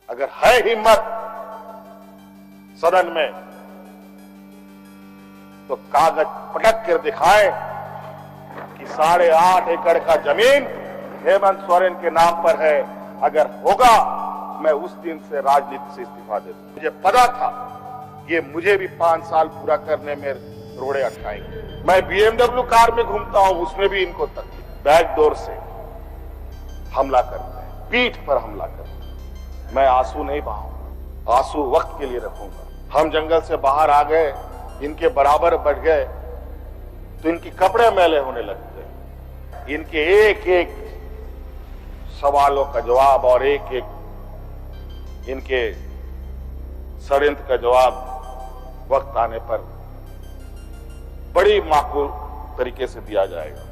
अगर है हिम्मत सदन में तो कागज पटक कर दिखाएं कि 8.5 एकड़ का जमीन हेमंत सोरेन के नाम पर है। अगर होगा मैं उस दिन से राजनीति से इस्तीफा दे दूं। मुझे पता था ये मुझे भी 5 साल पूरा करने में रोड़े अटकाएंगे। मैं BMW कार में घूमता हूं, उसमें भी इनको तकलीफ। बैकडोर से हमला करते हैं, पीठ पर हमला करते हैं। मैं आंसू नहीं बहाऊंगा, आंसू वक्त के लिए रखूंगा। हम जंगल से बाहर आ गए, इनके बराबर बढ़ गए तो इनकी कपड़े मैले होने लगते। इनके एक एक सवालों का जवाब और एक एक इनके षड्यंत्र का जवाब वक्त आने पर बड़ी माकूल तरीके से दिया जाएगा।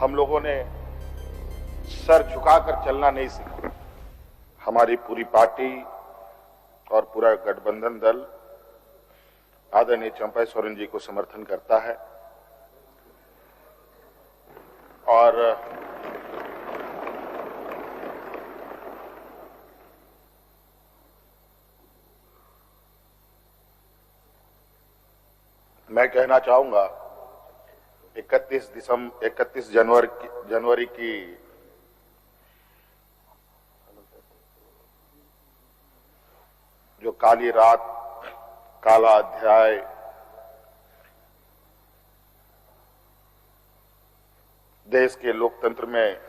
हम लोगों ने सर झुकाकर चलना नहीं सीखा। हमारी पूरी पार्टी और पूरा गठबंधन दल आदरणीय चंपा सोरेन जी को समर्थन करता है और मैं कहना चाहूंगा 31 जनवरी की जो काली रात, काला अध्याय देश के लोकतंत्र में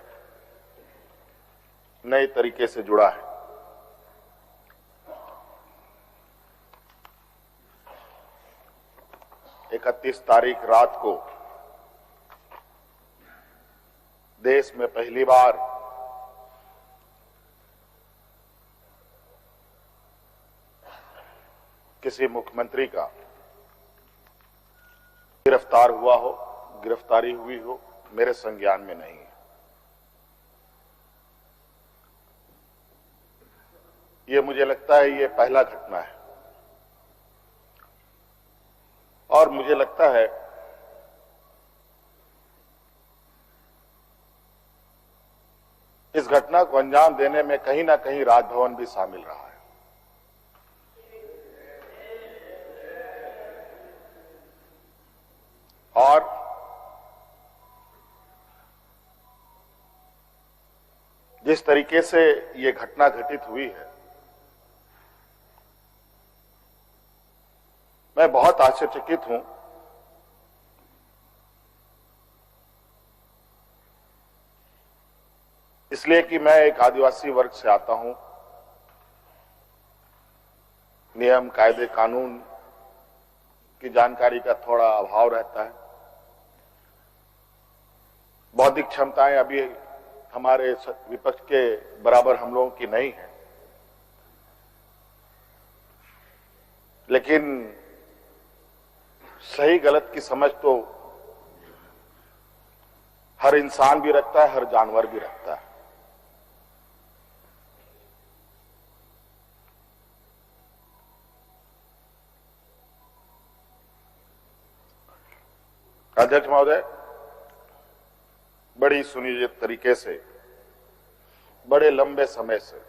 नए तरीके से जुड़ा है। इकतीस तारीख रात को देश में पहली बार किसी मुख्यमंत्री का गिरफ्तारी हुई हो, मेरे संज्ञान में नहीं है। ये मुझे लगता है ये पहला घटना है और मुझे लगता है इस घटना को अंजाम देने में कहीं ना कहीं राजभवन भी शामिल रहा है। और जिस तरीके से ये घटना घटित हुई है, मैं बहुत आश्चर्यचकित हूं। इसलिए कि मैं एक आदिवासी वर्ग से आता हूं। नियम, कायदे, कानून की जानकारी का थोड़ा अभाव रहता है। बौद्धिक क्षमताएं अभी हमारे विपक्ष के बराबर हम लोगों की नहीं है, लेकिन सही गलत की समझ तो हर इंसान भी रखता है, हर जानवर भी रखता है। अध्यक्ष महोदय, बड़ी सुनियोजित तरीके से, बड़े लंबे समय से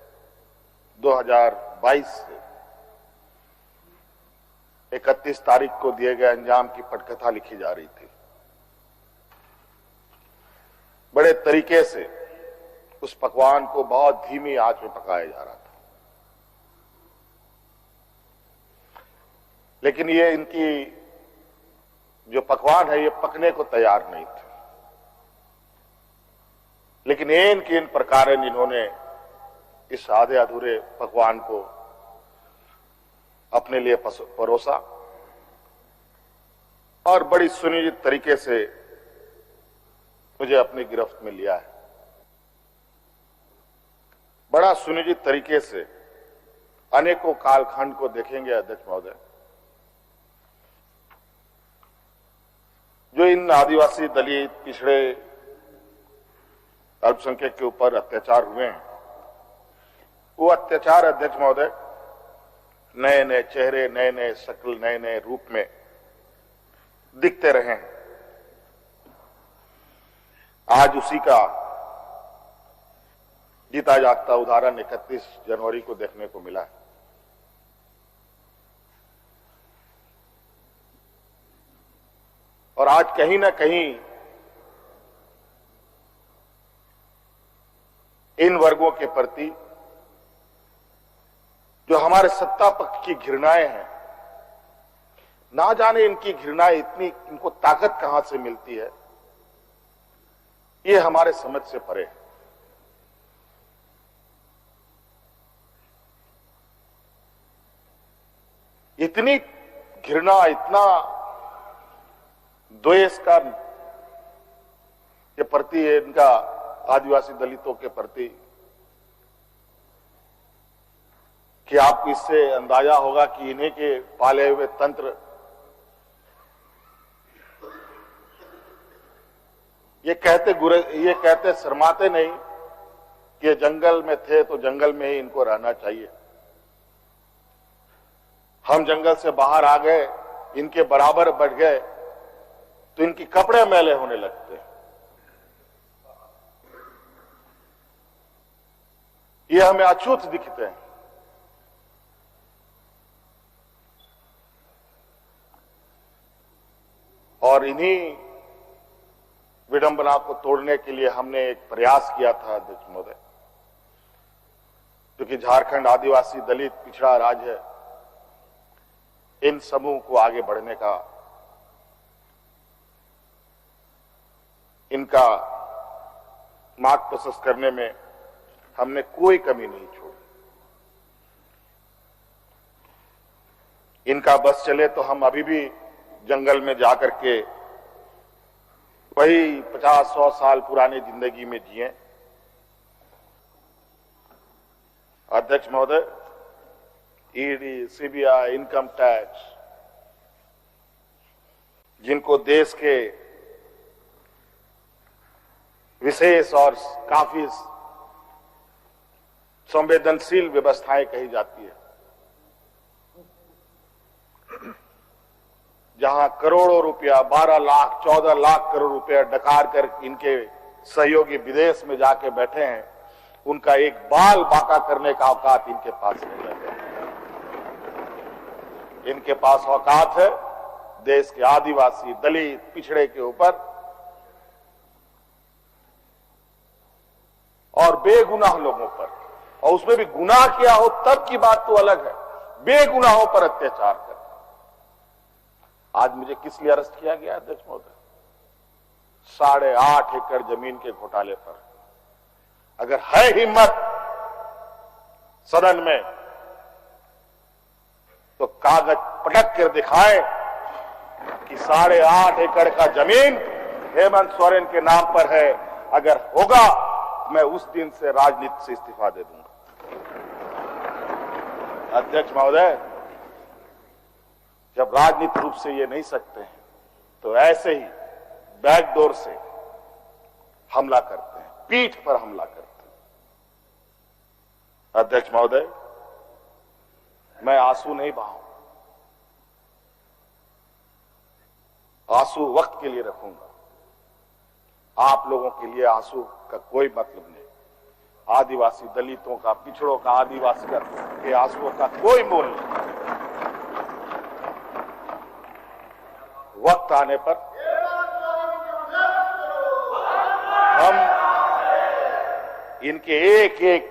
2022 से 31 तारीख को दिए गए अंजाम की पटकथा लिखी जा रही थी। बड़े तरीके से उस पकवान को बहुत धीमी आंच में पकाया जा रहा था, लेकिन ये इनकी जो पकवान है ये पकने को तैयार नहीं थे। लेकिन इन प्रकार इन्होंने इस आधे अधूरे पकवान को अपने लिए परोसा और बड़ी सुनियोजित तरीके से मुझे अपनी गिरफ्त में लिया है। बड़ा सुनियोजित तरीके से अनेकों कालखंड को देखेंगे अध्यक्ष महोदय, जो इन आदिवासी, दलित, पिछड़े, अल्पसंख्यक के ऊपर अत्याचार हुए हैं, वो अत्याचार अध्यक्ष महोदय नए नए चेहरे, नए नए शक्ल, नए नए रूप में दिखते रहे हैं। आज उसी का जीता जागता उदाहरण 31 जनवरी को देखने को मिला है। और आज कहीं ना कहीं इन वर्गों के प्रति जो हमारे सत्ता पक्ष की घृणाएं हैं, ना जाने इनकी घृणाएं इतनी, इनको ताकत कहां से मिलती है, ये हमारे समझ से परे है। इतनी घृणा, इतना द्वेष का के प्रति इनका आदिवासी दलितों के प्रति कि आपको इससे अंदाजा होगा कि इन्हीं के पाले हुए तंत्र ये कहते शर्माते नहीं कि ये जंगल में थे तो जंगल में ही इनको रहना चाहिए। हम जंगल से बाहर आ गए, इनके बराबर बढ़ गए तो इनके कपड़े मैले होने लगते हैं। ये हमें अछूत दिखते हैं। और इन्हीं विडंबना को तोड़ने के लिए हमने एक प्रयास किया था अध्यक्ष महोदय, क्योंकि झारखंड आदिवासी दलित पिछड़ा राज्य है, इन समूह को आगे बढ़ने का, इनका मार्ग प्रशस्त करने में हमने कोई कमी नहीं छोड़ी। इनका बस चले तो हम अभी भी जंगल में जाकर के वही 50-100 साल पुरानी जिंदगी में जिए। अध्यक्ष महोदय, ईडी, सीबीआई, इनकम टैक्स, जिनको देश के विशेष और काफी संवेदनशील व्यवस्थाएं कही जाती है, जहां करोड़ों रुपया, 12 लाख 14 लाख करोड़ रुपया डकार कर इनके सहयोगी विदेश में जाके बैठे हैं, उनका एक बाल बांका करने का औकात इनके पास नहीं है। इनके पास औकात है देश के आदिवासी, दलित, पिछड़े के ऊपर और बेगुनाह लोगों पर, और उसमें भी गुनाह किया हो तब की बात तो अलग है, बेगुनाहों पर अत्याचार कर। आज मुझे किस लिए अरेस्ट किया गया अध्यक्ष महोदय? 8.5 एकड़ जमीन के घोटाले पर। अगर है हिम्मत सदन में तो कागज पटक कर दिखाए कि 8.5 एकड़ का जमीन हेमंत सोरेन के नाम पर है। अगर होगा मैं उस दिन से राजनीति से इस्तीफा दे दूंगा। अध्यक्ष महोदय, जब राजनीतिक रूप से ये नहीं सकते हैं तो ऐसे ही बैकडोर से हमला करते हैं, पीठ पर हमला करते हैं। अध्यक्ष महोदय, मैं आंसू नहीं बहाऊं, आंसू वक्त के लिए रखूंगा। आप लोगों के लिए आंसू का कोई मतलब नहीं। आदिवासी दलितों का, पिछड़ों का, आदिवासी के आंसुओं का कोई मोल नहीं। वक्त आने पर हम इनके एक एक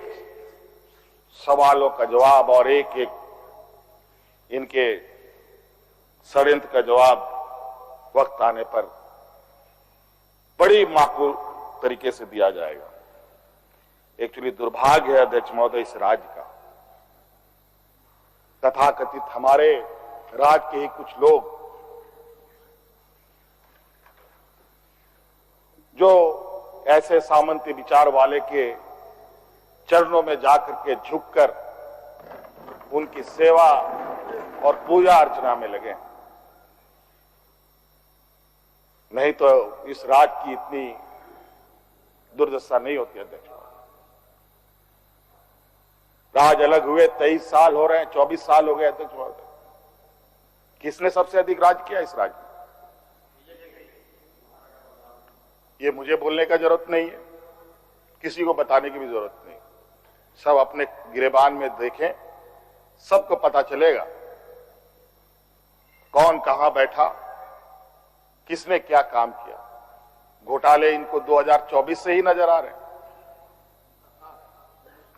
सवालों का जवाब और एक एक इनके षड्यंत्र का जवाब वक्त आने पर बड़ी माकूल तरीके से दिया जाएगा। एक्चुअली दुर्भाग्य है अध्यक्ष महोदय इस राज्य का, तथाकथित हमारे राज्य के ही कुछ लोग जो ऐसे सामंती विचार वाले के चरणों में जाकर के झुककर उनकी सेवा और पूजा अर्चना में लगे, नहीं तो इस राज्य की इतनी दुर्दशा नहीं होती अध्यक्ष। राज अलग हुए 23 साल हो रहे हैं, 24 साल हो गए अध्यक्ष महोदय। किसने सबसे अधिक राज किया इस राज्य में? ये मुझे बोलने का जरूरत नहीं है, किसी को बताने की भी जरूरत नहीं। सब अपने गिरेबान में देखें, सबको पता चलेगा कौन कहां बैठा, किसने क्या काम किया। घोटाले इनको 2024 से ही नजर आ रहे,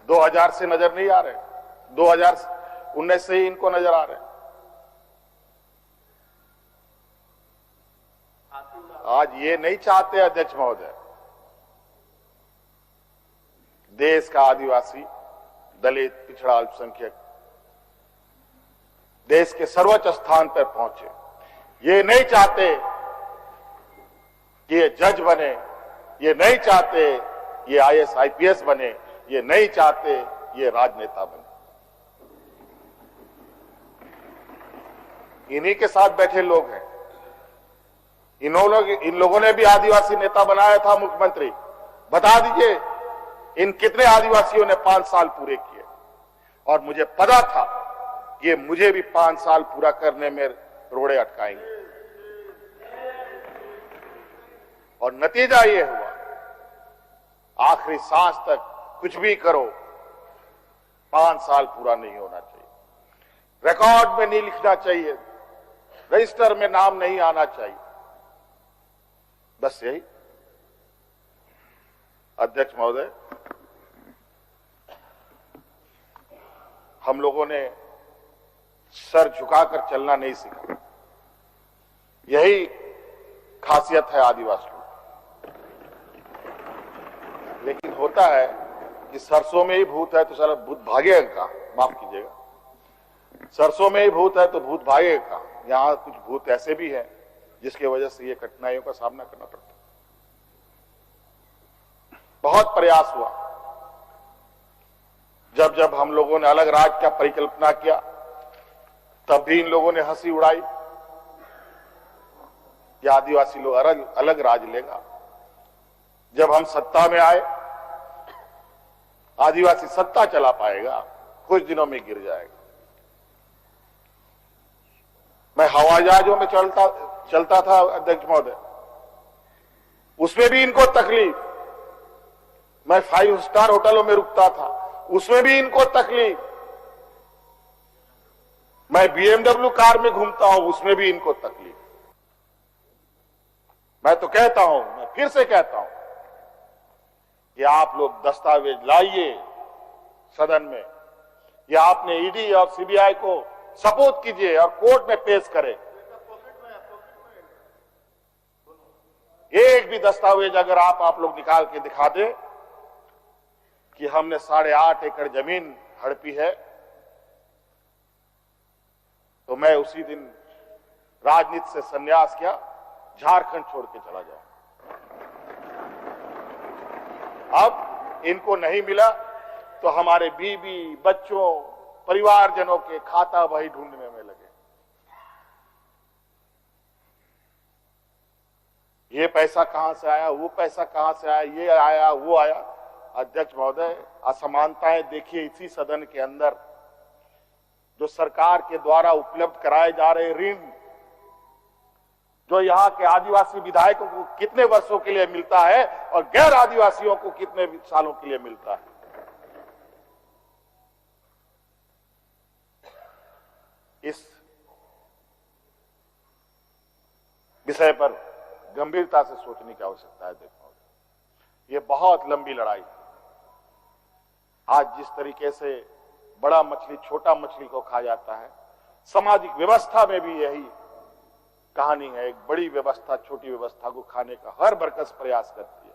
2000 से नजर नहीं आ रहे, 2019 से ही इनको नजर आ रहे। आज ये नहीं चाहते अध्यक्ष महोदय, देश का आदिवासी, दलित, पिछड़ा, अल्पसंख्यक देश के सर्वोच्च स्थान पर पहुंचे। ये नहीं चाहते कि ये जज बने, ये नहीं चाहते ये आईएएस आईपीएस बने, ये नहीं चाहते ये राजनेता बने। इन्हीं के साथ बैठे लोग हैं। इन लोगों ने भी आदिवासी नेता बनाया था मुख्यमंत्री। बता दीजिए इन कितने आदिवासियों ने 5 साल पूरे किए। और मुझे पता था कि ये मुझे भी 5 साल पूरा करने में रोड़े अटकाएंगे, और नतीजा ये हुआ आखिरी सांस तक कुछ भी करो 5 साल पूरा नहीं होना चाहिए, रिकॉर्ड में नहीं लिखना चाहिए, रजिस्टर में नाम नहीं आना चाहिए। बस यही। अध्यक्ष महोदय, हम लोगों ने सर झुकाकर चलना नहीं सीखा। यही खासियत है आदिवासियों। लेकिन होता है कि सरसों में ही भूत है तो साला भूत भागेगा कहां? माफ कीजिएगा, सरसों में ही भूत है तो भूत भागेगा कहां? यहां कुछ भूत ऐसे भी हैं जिसकी वजह से ये कठिनाइयों का सामना करना पड़ता है। बहुत प्रयास हुआ। जब जब हम लोगों ने अलग राज्य का परिकल्पना किया तब भी इन लोगों ने हंसी उड़ाई कि आदिवासी लोग अलग राज्य लेगा। जब हम सत्ता में आए, आदिवासी सत्ता चला पाएगा, कुछ दिनों में गिर जाएगा। मैं हवाई जहाजों में चलता था अध्यक्ष महोदय, उसमें भी इनको तकलीफ। मैं 5 स्टार होटलों में रुकता था, उसमें भी इनको तकलीफ। मैं BMW कार में घूमता हूं, उसमें भी इनको तकलीफ। मैं तो कहता हूं, मैं फिर से कहता हूं कि आप लोग दस्तावेज लाइए सदन में, या आपने ईडी और सीबीआई को सपोर्ट कीजिए और कोर्ट में पेश करें। एक भी दस्तावेज अगर आप लोग निकाल के दिखा दें कि हमने 8.5 एकड़ जमीन हड़पी है, तो मैं उसी दिन राजनीति से संन्यास किया, झारखंड छोड़ के चला जाऊं। अब इनको नहीं मिला तो हमारे बीवी, बच्चों, परिवारजनों के खाता बही ढूंढने में लगे। ये पैसा कहां से आया, वो पैसा कहां से आया, ये आया, वो आया। अध्यक्ष महोदय, असमानताएं देखिए इसी सदन के अंदर। जो सरकार के द्वारा उपलब्ध कराए जा रहे ऋण, जो यहाँ के आदिवासी विधायकों को कितने वर्षों के लिए मिलता है और गैर आदिवासियों को कितने सालों के लिए मिलता है। इस विषय पर गंभीरता से सोचने की आवश्यकता है। देखो, ये बहुत लंबी लड़ाई है। आज जिस तरीके से बड़ा मछली छोटा मछली को खा जाता है, सामाजिक व्यवस्था में भी यही कहानी है। एक बड़ी व्यवस्था छोटी व्यवस्था को खाने का हर बरकस प्रयास करती है।